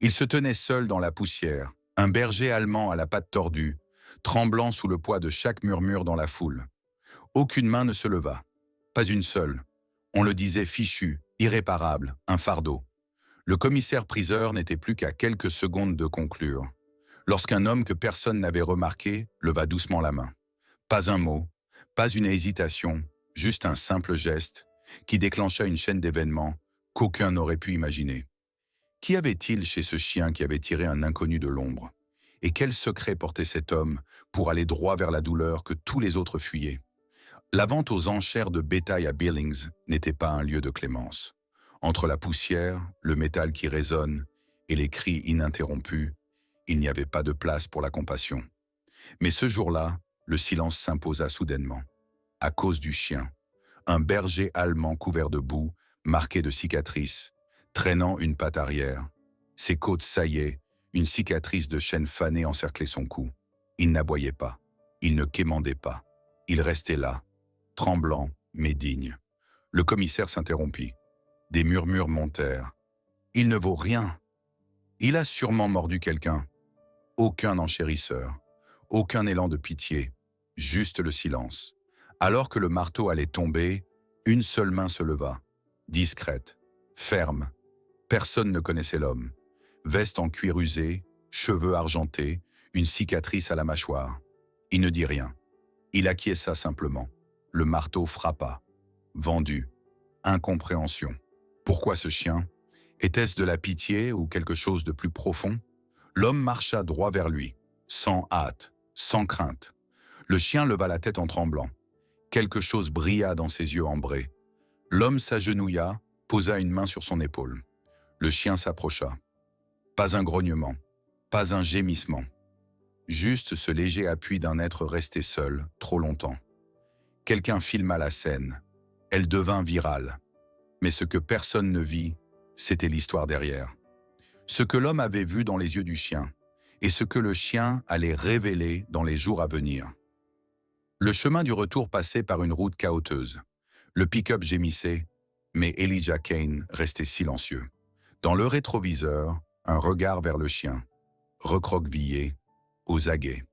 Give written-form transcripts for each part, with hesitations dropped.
Il se tenait seul dans la poussière, un berger allemand à la patte tordue, tremblant sous le poids de chaque murmure dans la foule. Aucune main ne se leva. Pas une seule. On le disait fichu, irréparable, un fardeau. Le commissaire-priseur n'était plus qu'à quelques secondes de conclure, lorsqu'un homme que personne n'avait remarqué leva doucement la main. Pas un mot, pas une hésitation, juste un simple geste qui déclencha une chaîne d'événements qu'aucun n'aurait pu imaginer. Qu'y avait-il chez ce chien qui avait tiré un inconnu de l'ombre? Et quel secret portait cet homme pour aller droit vers la douleur que tous les autres fuyaient? La vente aux enchères de bétail à Billings n'était pas un lieu de clémence. Entre la poussière, le métal qui résonne et les cris ininterrompus, il n'y avait pas de place pour la compassion. Mais ce jour-là, le silence s'imposa soudainement. À cause du chien, un berger allemand couvert de boue, marqué de cicatrices, traînant une patte arrière. Ses côtes saillaient, une cicatrice de chêne fané encerclait son cou. Il n'aboyait pas, il ne quémandait pas. Il restait là, tremblant mais digne. Le commissaire s'interrompit. Des murmures montèrent. « Il ne vaut rien. Il a sûrement mordu quelqu'un. » Aucun enchérisseur, aucun élan de pitié, juste le silence. Alors que le marteau allait tomber, une seule main se leva, discrète, ferme. Personne ne connaissait l'homme. Veste en cuir usé, cheveux argentés, une cicatrice à la mâchoire. Il ne dit rien. Il acquiesça simplement. Le marteau frappa. Vendu. Incompréhension. Pourquoi ce chien? Était-ce de la pitié ou quelque chose de plus profond? L'homme marcha droit vers lui, sans hâte, sans crainte. Le chien leva la tête en tremblant. Quelque chose brilla dans ses yeux ambrés. L'homme s'agenouilla, posa une main sur son épaule. Le chien s'approcha. Pas un grognement, pas un gémissement. Juste ce léger appui d'un être resté seul, trop longtemps. Quelqu'un filma la scène. Elle devint virale. Mais ce que personne ne vit, c'était l'histoire derrière. Ce que l'homme avait vu dans les yeux du chien, et ce que le chien allait révéler dans les jours à venir. Le chemin du retour passait par une route chaoteuse. Le pick-up gémissait, mais Elijah Kane restait silencieux. Dans le rétroviseur, un regard vers le chien, recroquevillé, aux aguets.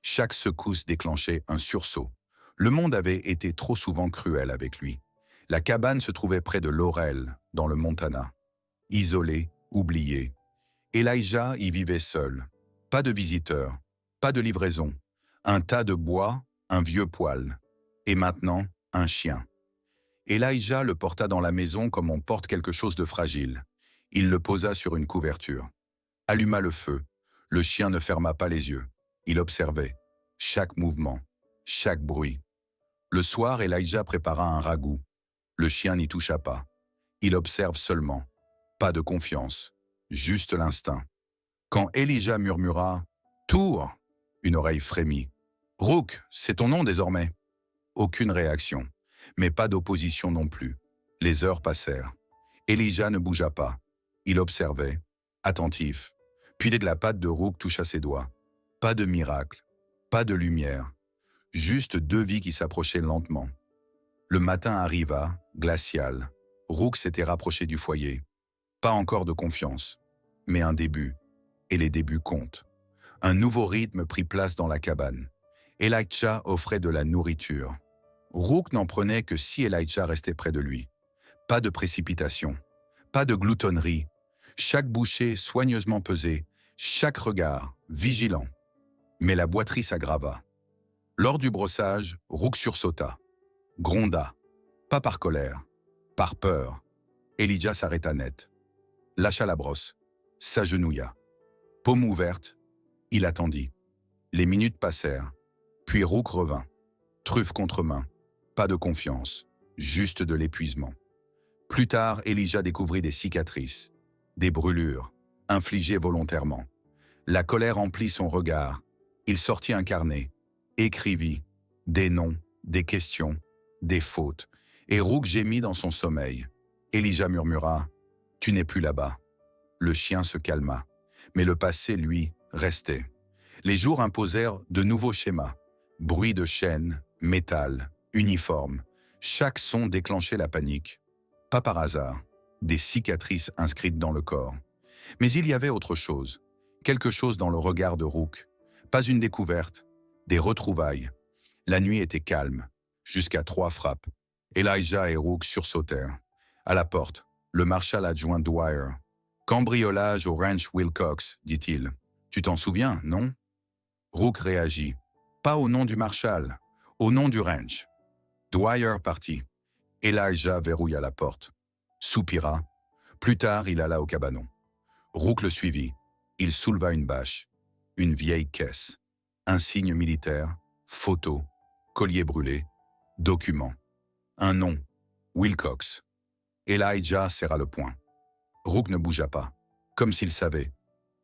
Chaque secousse déclenchait un sursaut. Le monde avait été trop souvent cruel avec lui. La cabane se trouvait près de Laurel, dans le Montana. Isolé, oublié. Elijah y vivait seul. Pas de visiteurs, pas de livraison. Un tas de bois, un vieux poêle. Et maintenant, un chien. Elijah le porta dans la maison comme on porte quelque chose de fragile. Il le posa sur une couverture. Alluma le feu. Le chien ne ferma pas les yeux. Il observait. Chaque mouvement, chaque bruit. Le soir, Elijah prépara un ragoût. Le chien n'y toucha pas. Il observe seulement. Pas de confiance. Juste l'instinct. Quand Elijah murmura « Tour !» une oreille frémit. « Rook, c'est ton nom désormais !» Aucune réaction, mais pas d'opposition non plus. Les heures passèrent. Elijah ne bougea pas. Il observait, attentif. Puis dès que la patte de Rook toucha ses doigts. Pas de miracle, pas de lumière. Juste deux vies qui s'approchaient lentement. Le matin arriva, glacial. Rook s'était rapproché du foyer. Pas encore de confiance, mais un début. Et les débuts comptent. Un nouveau rythme prit place dans la cabane. Elijah offrait de la nourriture. Rook n'en prenait que si Elijah restait près de lui. Pas de précipitation, pas de gloutonnerie. Chaque bouchée soigneusement pesée, chaque regard vigilant. Mais la boiterie s'aggrava. Lors du brossage, Rook sursauta, gronda, pas par colère, par peur. Elijah s'arrêta net, lâcha la brosse, s'agenouilla. Paume ouverte, il attendit. Les minutes passèrent, puis Rook revint. Truffe contre main, pas de confiance, juste de l'épuisement. Plus tard, Elijah découvrit des cicatrices, des brûlures, infligées volontairement. La colère emplit son regard. Il sortit un carnet, écrivit des noms, des questions, des fautes, et Rook gémit dans son sommeil. Elijah murmura « Tu n'es plus là-bas ». Le chien se calma, mais le passé, lui, restait. Les jours imposèrent de nouveaux schémas. Bruit de chaîne, métal, uniforme. Chaque son déclenchait la panique. Pas par hasard, des cicatrices inscrites dans le corps. Mais il y avait autre chose. Quelque chose dans le regard de Rook. Pas une découverte, des retrouvailles. La nuit était calme, jusqu'à 3 frappes. Elijah et Rook sursautèrent. À la porte, le marshal adjoint Dwyer. « Cambriolage au ranch Wilcox », dit-il. « Tu t'en souviens, non ?» Rook réagit. « Pas au nom du marshal, au nom du ranch. » Dwyer partit. Elijah verrouilla la porte. Soupira. Plus tard, il alla au cabanon. Rook le suivit. Il souleva une bâche. Une vieille caisse. Insigne militaire, photo, collier brûlé, document. Un nom, Wilcox. Elijah serra le poing. Rook ne bougea pas, comme s'il savait.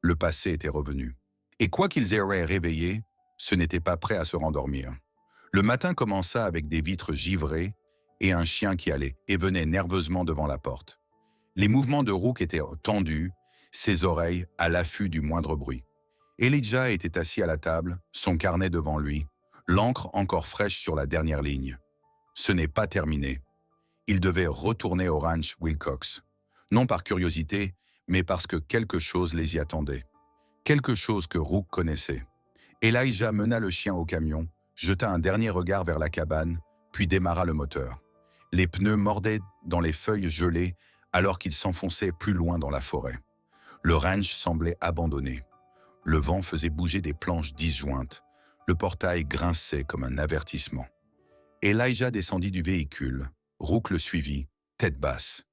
Le passé était revenu. Et quoi qu'ils aient réveillé, ce n'était pas prêt à se rendormir. Le matin commença avec des vitres givrées et un chien qui allait et venait nerveusement devant la porte. Les mouvements de Rook étaient tendus, ses oreilles à l'affût du moindre bruit. Elijah était assis à la table, son carnet devant lui, l'encre encore fraîche sur la dernière ligne. Ce n'est pas terminé. Il devait retourner au ranch Wilcox. Non par curiosité, mais parce que quelque chose les y attendait. Quelque chose que Rook connaissait. Elijah mena le chien au camion, jeta un dernier regard vers la cabane, puis démarra le moteur. Les pneus mordaient dans les feuilles gelées alors qu'ils s'enfonçaient plus loin dans la forêt. Le ranch semblait abandonné. Le vent faisait bouger des planches disjointes. Le portail grinçait comme un avertissement. Elijah descendit du véhicule. Rook le suivit, tête basse.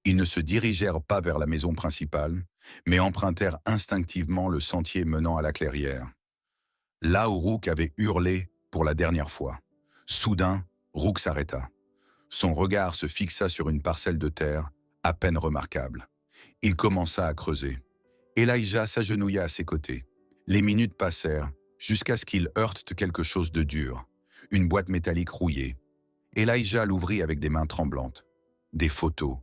Ils ne se dirigèrent pas vers la maison principale, mais empruntèrent instinctivement le sentier menant à la clairière. Là où Rook avait hurlé pour la dernière fois. Soudain, Rook s'arrêta. Son regard se fixa sur une parcelle de terre, à peine remarquable. Il commença à creuser. Elijah s'agenouilla à ses côtés. Les minutes passèrent, jusqu'à ce qu'il heurte quelque chose de dur, une boîte métallique rouillée. Elijah l'ouvrit avec des mains tremblantes. Des photos,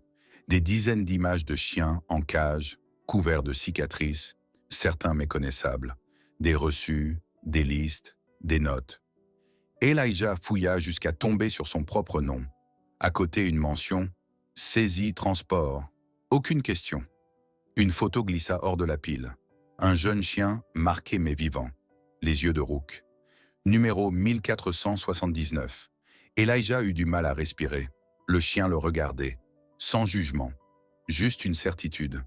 des dizaines d'images de chiens en cage, couverts de cicatrices, certains méconnaissables, des reçus, des listes, des notes. Elijah fouilla jusqu'à tomber sur son propre nom. À côté, une mention « Saisie transport ». Aucune question. Une photo glissa hors de la pile. Un jeune chien marqué mais vivant. Les yeux de Rook. Numéro 1479. Elijah eut du mal à respirer. Le chien le regardait. Sans jugement. Juste une certitude.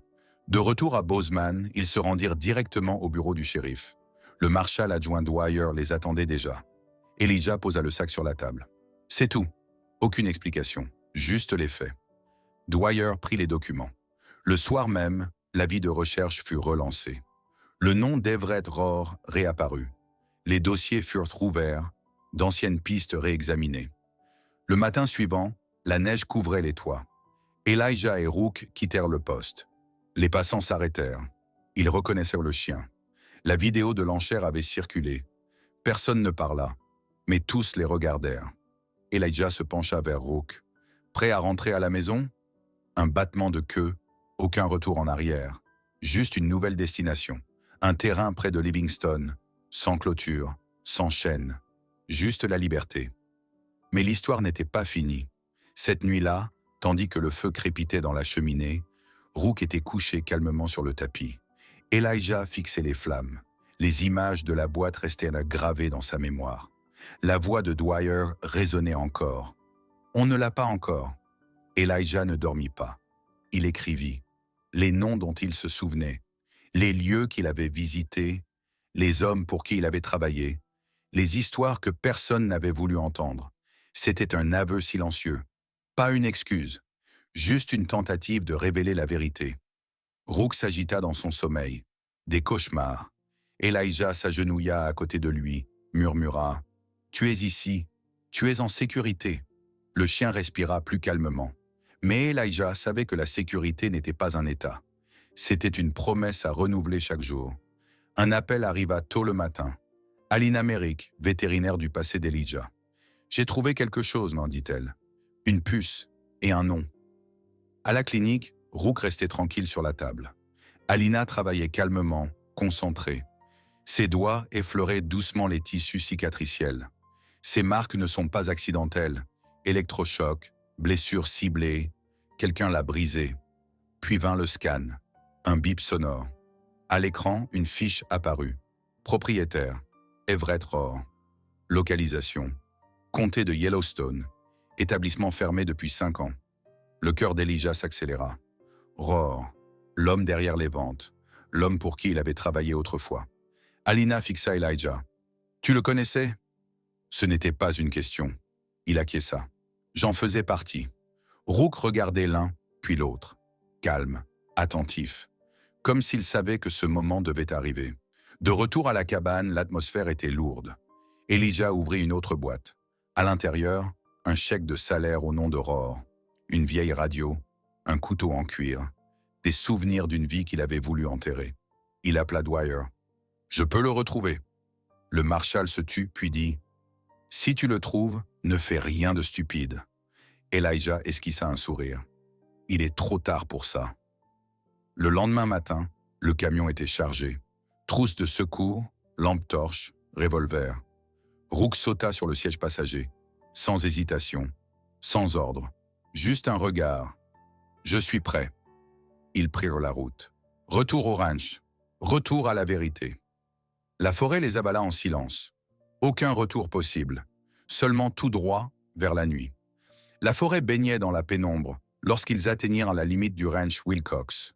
De retour à Bozeman, ils se rendirent directement au bureau du shérif. Le marshal adjoint Dwyer les attendait déjà. Elijah posa le sac sur la table. C'est tout. Aucune explication. Juste les faits. Dwyer prit les documents. Le soir même, l'avis de recherche fut relancé. Le nom d'Everett Rohr réapparut. Les dossiers furent rouverts, d'anciennes pistes réexaminées. Le matin suivant, la neige couvrait les toits. Elijah et Rook quittèrent le poste. Les passants s'arrêtèrent. Ils reconnaissèrent le chien. La vidéo de l'enchère avait circulé. Personne ne parla, mais tous les regardèrent. Elijah se pencha vers Rook. Prêt à rentrer à la maison? Un battement de queue, aucun retour en arrière. Juste une nouvelle destination. Un terrain près de Livingston, sans clôture, sans chaîne. Juste la liberté. Mais l'histoire n'était pas finie. Cette nuit-là, tandis que le feu crépitait dans la cheminée, Rook était couché calmement sur le tapis. Elijah fixait les flammes. Les images de la boîte restaient gravées dans sa mémoire. La voix de Dwyer résonnait encore. On ne l'a pas encore. Elijah ne dormit pas. Il écrivit les noms dont il se souvenait, les lieux qu'il avait visités, les hommes pour qui il avait travaillé, les histoires que personne n'avait voulu entendre. C'était un aveu silencieux, pas une excuse, juste une tentative de révéler la vérité. Rook s'agita dans son sommeil. Des cauchemars. Elijah s'agenouilla à côté de lui, murmura « Tu es ici, tu es en sécurité ». Le chien respira plus calmement. Mais Elijah savait que la sécurité n'était pas un état. C'était une promesse à renouveler chaque jour. Un appel arriva tôt le matin. Alina Merrick, vétérinaire du passé d'Elijah. « J'ai trouvé quelque chose », m'en dit-elle. « Une puce et un nom. » À la clinique, Rook restait tranquille sur la table. Alina travaillait calmement, concentrée. Ses doigts effleuraient doucement les tissus cicatriciels. Ces marques ne sont pas accidentelles. Électrochoc, blessure ciblée, quelqu'un l'a brisée. Puis vint le scan. Un bip sonore. À l'écran, une fiche apparut. Propriétaire, Everett Rohr. Localisation, comté de Yellowstone. Établissement fermé depuis 5 ans. Le cœur d'Elijah s'accéléra. Rohr, l'homme derrière les ventes, l'homme pour qui il avait travaillé autrefois. Alina fixa Elijah. « Tu le connaissais ?» Ce n'était pas une question. Il acquiesça. J'en faisais partie. Rook regardait l'un, puis l'autre. Calme, attentif. Comme s'il savait que ce moment devait arriver. De retour à la cabane, l'atmosphère était lourde. Elijah ouvrit une autre boîte. À l'intérieur, un chèque de salaire au nom de Rohr, une vieille radio, un couteau en cuir, des souvenirs d'une vie qu'il avait voulu enterrer. Il appela Dwyer. « Je peux le retrouver. » Le marshal se tut, puis dit « Si tu le trouves, ne fais rien de stupide. » Elijah esquissa un sourire. « Il est trop tard pour ça. » Le lendemain matin, le camion était chargé. Trousse de secours, lampe torche, revolver. Rook sauta sur le siège passager, sans hésitation, sans ordre, juste un regard. « Je suis prêt. » Ils prirent la route. Retour au ranch, retour à la vérité. La forêt les avala en silence. Aucun retour possible, seulement tout droit vers la nuit. La forêt baignait dans la pénombre lorsqu'ils atteignirent la limite du ranch Wilcox.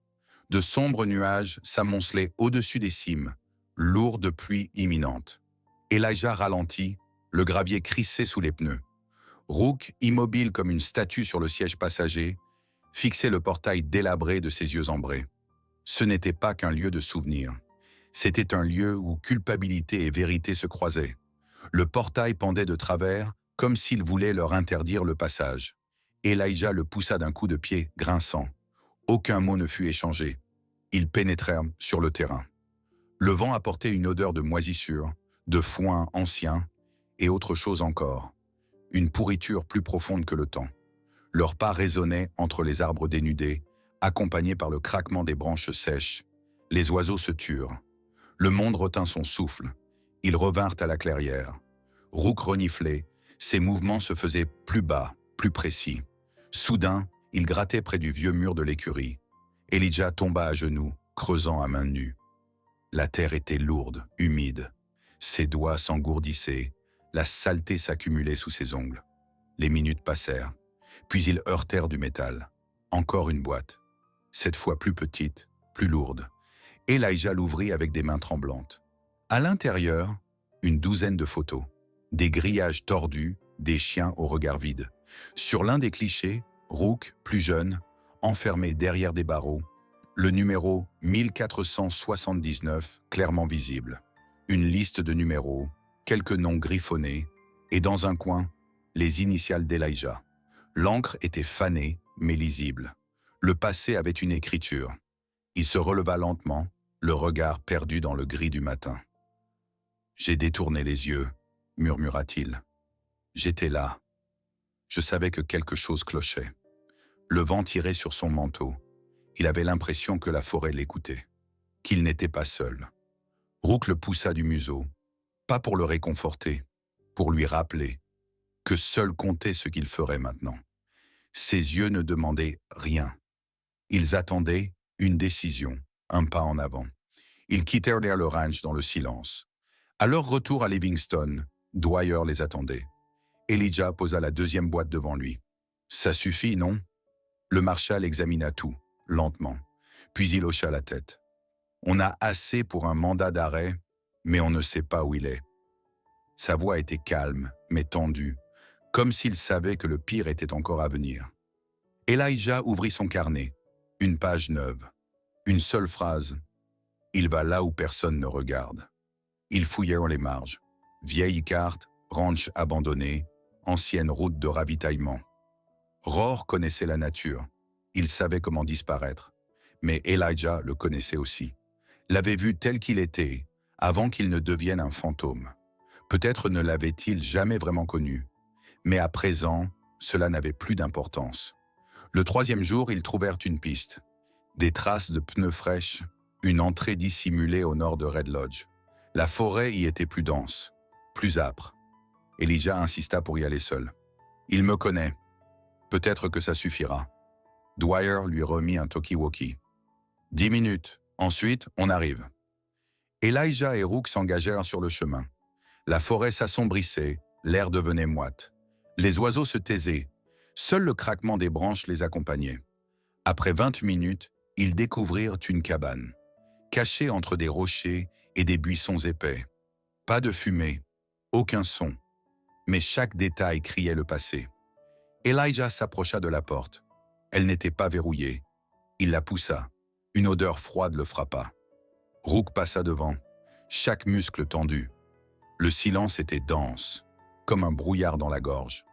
De sombres nuages s'amoncelaient au-dessus des cimes, lourds de pluie imminente. Elijah ralentit, le gravier crissait sous les pneus. Rook, immobile comme une statue sur le siège passager, fixait le portail délabré de ses yeux ambrés. Ce n'était pas qu'un lieu de souvenir. C'était un lieu où culpabilité et vérité se croisaient. Le portail pendait de travers, comme s'il voulait leur interdire le passage. Elijah le poussa d'un coup de pied grinçant. Aucun mot ne fut échangé. Ils pénétrèrent sur le terrain. Le vent apportait une odeur de moisissure, de foin ancien et autre chose encore. Une pourriture plus profonde que le temps. Leurs pas résonnaient entre les arbres dénudés, accompagnés par le craquement des branches sèches. Les oiseaux se turent. Le monde retint son souffle. Ils revinrent à la clairière. Rook reniflait, ses mouvements se faisaient plus bas, plus précis. Soudain, il grattait près du vieux mur de l'écurie. Elijah tomba à genoux, creusant à main nue. La terre était lourde, humide. Ses doigts s'engourdissaient, la saleté s'accumulait sous ses ongles. Les minutes passèrent, puis ils heurtèrent du métal. Encore une boîte, cette fois plus petite, plus lourde. Elijah l'ouvrit avec des mains tremblantes. À l'intérieur, une douzaine de photos. Des grillages tordus, des chiens au regard vide. Sur l'un des clichés, Rook, plus jeune, enfermé derrière des barreaux, le numéro 1479 clairement visible. Une liste de numéros, quelques noms griffonnés, et dans un coin, les initiales d'Elijah. L'encre était fanée, mais lisible. Le passé avait une écriture. Il se releva lentement, le regard perdu dans le gris du matin. « J'ai détourné les yeux », murmura-t-il. « J'étais là. Je savais que quelque chose clochait. » Le vent tirait sur son manteau. Il avait l'impression que la forêt l'écoutait, qu'il n'était pas seul. Rook le poussa du museau, pas pour le réconforter, pour lui rappeler que seul comptait ce qu'il ferait maintenant. Ses yeux ne demandaient rien. Ils attendaient une décision, un pas en avant. Ils quittèrent le ranch dans le silence. À leur retour à Livingston, Dwyer les attendait. Elijah posa la deuxième boîte devant lui. « Ça suffit, non ?» Le marshal examina tout, lentement, puis il hocha la tête. « On a assez pour un mandat d'arrêt, mais on ne sait pas où il est. » Sa voix était calme, mais tendue, comme s'il savait que le pire était encore à venir. Elijah ouvrit son carnet, une page neuve, une seule phrase. « Il va là où personne ne regarde. » Ils fouillèrent les marges. Vieilles cartes, ranch abandonné, ancienne route de ravitaillement. Rohr connaissait la nature. Il savait comment disparaître. Mais Elijah le connaissait aussi. L'avait vu tel qu'il était, avant qu'il ne devienne un fantôme. Peut-être ne l'avait-il jamais vraiment connu. Mais à présent, cela n'avait plus d'importance. Le troisième jour, ils trouvèrent une piste. Des traces de pneus fraîches, une entrée dissimulée au nord de Red Lodge. La forêt y était plus dense, plus âpre. Elijah insista pour y aller seul. « Il me connaît. Peut-être que ça suffira. » Dwyer lui remit un talkie-walkie. 10 minutes. Ensuite, on arrive. Elijah et Rook s'engagèrent sur le chemin. La forêt s'assombrissait, l'air devenait moite. Les oiseaux se taisaient. Seul le craquement des branches les accompagnait. Après 20 minutes, ils découvrirent une cabane, cachée entre des rochers et des buissons épais. Pas de fumée, aucun son, mais chaque détail criait le passé. Elijah s'approcha de la porte. Elle n'était pas verrouillée. Il la poussa. Une odeur froide le frappa. Rook passa devant, chaque muscle tendu. Le silence était dense, comme un brouillard dans la gorge.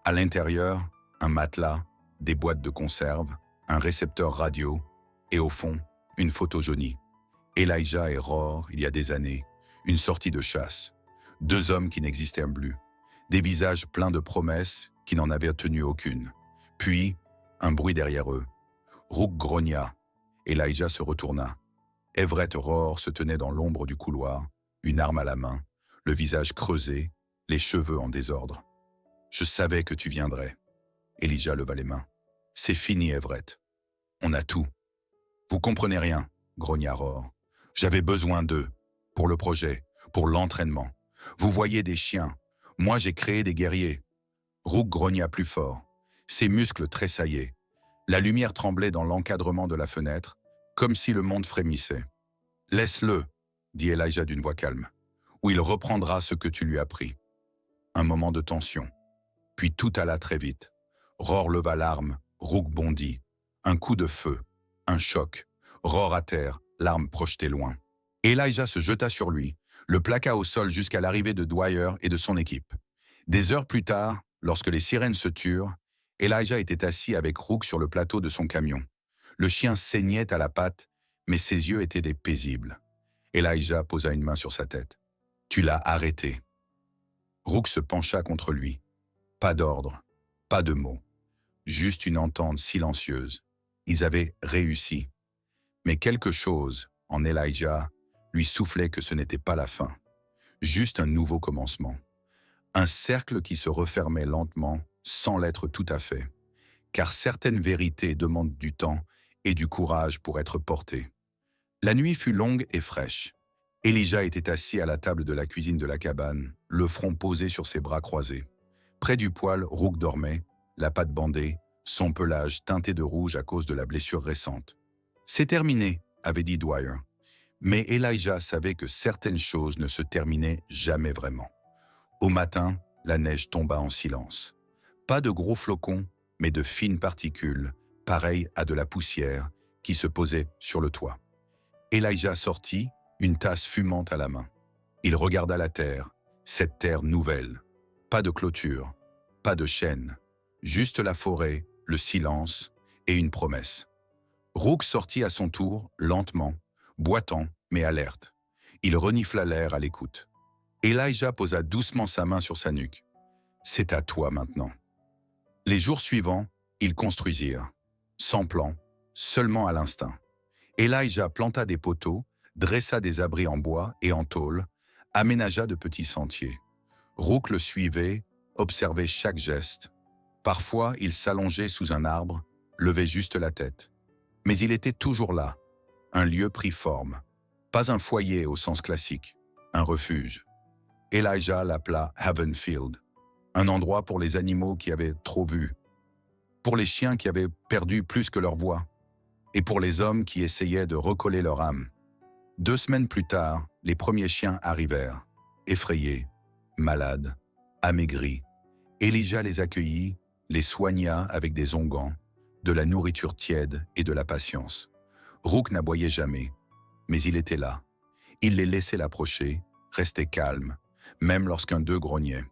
À l'intérieur, un matelas, des boîtes de conserve, un récepteur radio, et au fond, une photo jaunie. Elijah et Roar, il y a des années, une sortie de chasse. 2 hommes qui n'existaient plus. Des visages pleins de promesses qui n'en avaient tenu aucune. Puis, un bruit derrière eux. Rook grogna. Elijah se retourna. Everett Roar se tenait dans l'ombre du couloir, une arme à la main, le visage creusé, les cheveux en désordre. « Je savais que tu viendrais. » Elijah leva les mains. « C'est fini, Everett. On a tout. »« Vous comprenez rien, » grogna Roar. « J'avais besoin d'eux, pour le projet, pour l'entraînement. Vous voyez des chiens. Moi, j'ai créé des guerriers. » Rook grogna plus fort. Ses muscles tressaillaient. La lumière tremblait dans l'encadrement de la fenêtre, comme si le monde frémissait. « Laisse-le, » dit Elijah d'une voix calme, « ou il reprendra ce que tu lui as pris. » Un moment de tension. Puis tout alla très vite. Roar leva l'arme, Rook bondit. Un coup de feu, un choc. Roar à terre, l'arme projetée loin. Elijah se jeta sur lui, le plaqua au sol jusqu'à l'arrivée de Dwyer et de son équipe. Des heures plus tard, lorsque les sirènes se turent, Elijah était assis avec Rook sur le plateau de son camion. Le chien saignait à la patte, mais ses yeux étaient des paisibles. Elijah posa une main sur sa tête. « Tu l'as arrêté. » Rook se pencha contre lui. Pas d'ordre, pas de mots. Juste une entente silencieuse. Ils avaient réussi. Mais quelque chose, en Elijah, lui soufflait que ce n'était pas la fin. Juste un nouveau commencement. Un cercle qui se refermait lentement, sans l'être tout à fait. Car certaines vérités demandent du temps et du courage pour être portées. La nuit fut longue et fraîche. Elijah était assis à la table de la cuisine de la cabane, le front posé sur ses bras croisés. Près du poêle, Rook dormait, la patte bandée, son pelage teinté de rouge à cause de la blessure récente. « C'est terminé », avait dit Dwyer. Mais Elijah savait que certaines choses ne se terminaient jamais vraiment. Au matin, la neige tomba en silence. Pas de gros flocons, mais de fines particules, pareilles à de la poussière, qui se posaient sur le toit. Elijah sortit, une tasse fumante à la main. Il regarda la terre, cette terre nouvelle. Pas de clôture, pas de chaîne, juste la forêt, le silence et une promesse. Rook sortit à son tour, lentement, boitant mais alerte. Il renifla l'air à l'écoute. Elijah posa doucement sa main sur sa nuque. « C'est à toi maintenant. » Les jours suivants, ils construisirent. Sans plan, seulement à l'instinct. Elijah planta des poteaux, dressa des abris en bois et en tôle, aménagea de petits sentiers. Rook le suivait, observait chaque geste. Parfois, il s'allongeait sous un arbre, levait juste la tête. Mais il était toujours là. Un lieu prit forme. Pas un foyer au sens classique, un refuge. Elijah l'appela Havenfield, un endroit pour les animaux qui avaient trop vu, pour les chiens qui avaient perdu plus que leur voix, et pour les hommes qui essayaient de recoller leur âme. 2 semaines plus tard, les premiers chiens arrivèrent, effrayés, malades, amaigris. Elijah les accueillit, les soigna avec des onguents, de la nourriture tiède et de la patience. Rook n'aboyait jamais, mais il était là. Il les laissait l'approcher, restait calme, même lorsqu'un d'eux grognait.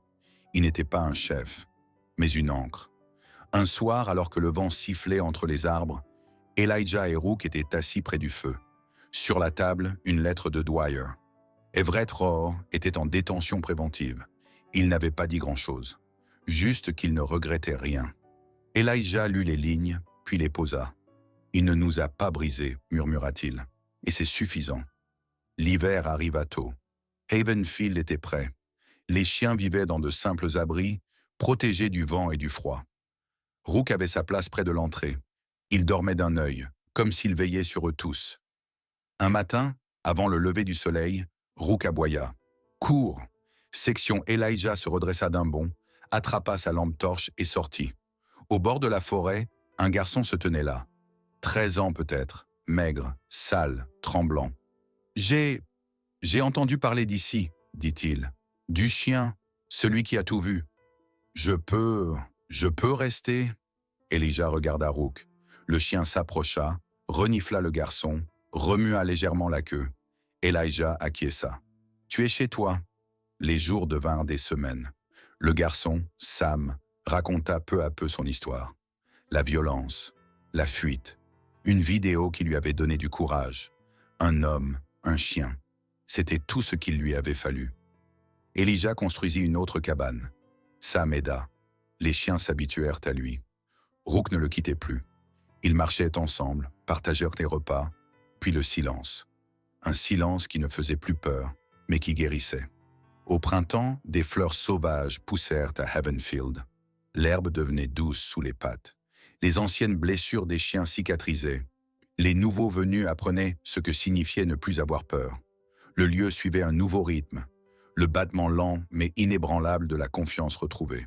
Il n'était pas un chef, mais une ancre. Un soir, alors que le vent sifflait entre les arbres, Elijah et Rook étaient assis près du feu. Sur la table, une lettre de Dwyer. Everett Roar était en détention préventive. Il n'avait pas dit grand-chose, juste qu'il ne regrettait rien. Elijah lut les lignes, puis les posa. « Il ne nous a pas brisés, murmura-t-il, et c'est suffisant. » L'hiver arriva tôt. Havenfield était prêt. Les chiens vivaient dans de simples abris, protégés du vent et du froid. Rook avait sa place près de l'entrée. Il dormait d'un œil, comme s'il veillait sur eux tous. Un matin, avant le lever du soleil, Rook aboya. « Cours !» Section Elijah se redressa d'un bond, attrapa sa lampe torche et sortit. Au bord de la forêt, un garçon se tenait là. 13 ans peut-être, maigre, sale, tremblant. « J'ai entendu parler d'ici, dit-il. Du chien, celui qui a tout vu. Je peux rester ?» Elijah regarda Rook. Le chien s'approcha, renifla le garçon, remua légèrement la queue. Elijah acquiesça. « Tu es chez toi ?» Les jours devinrent des semaines. Le garçon, Sam, raconta peu à peu son histoire. La violence, la fuite, une vidéo qui lui avait donné du courage, un homme, un chien. C'était tout ce qu'il lui avait fallu. Elijah construisit une autre cabane. Sam aida. Les chiens s'habituèrent à lui. Rook ne le quittait plus. Ils marchaient ensemble, partagèrent les repas, puis le silence. Un silence qui ne faisait plus peur, mais qui guérissait. Au printemps, des fleurs sauvages poussèrent à Havenfield. L'herbe devenait douce sous les pattes. Les anciennes blessures des chiens cicatrisaient. Les nouveaux venus apprenaient ce que signifiait ne plus avoir peur. Le lieu suivait un nouveau rythme, le battement lent mais inébranlable de la confiance retrouvée.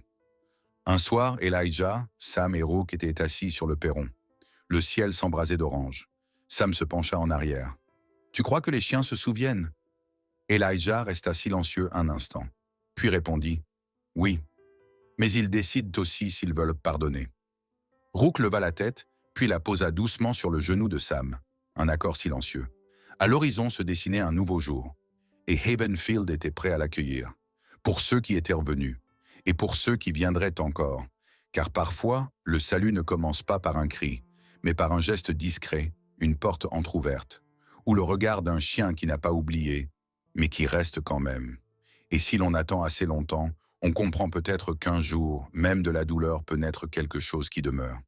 Un soir, Elijah, Sam et Rook étaient assis sur le perron. Le ciel s'embrasait d'orange. Sam se pencha en arrière. « Tu crois que les chiens se souviennent ?» Elijah resta silencieux un instant, puis répondit « Oui, mais ils décident aussi s'ils veulent pardonner. » Rook leva la tête, puis la posa doucement sur le genou de Sam. Un accord silencieux. À l'horizon se dessinait un nouveau jour, et Havenfield était prêt à l'accueillir, pour ceux qui étaient revenus, et pour ceux qui viendraient encore, car parfois, le salut ne commence pas par un cri, mais par un geste discret, une porte entr'ouverte, ou le regard d'un chien qui n'a pas oublié, mais qui reste quand même. Et si l'on attend assez longtemps, on comprend peut-être qu'un jour, même de la douleur peut naître quelque chose qui demeure.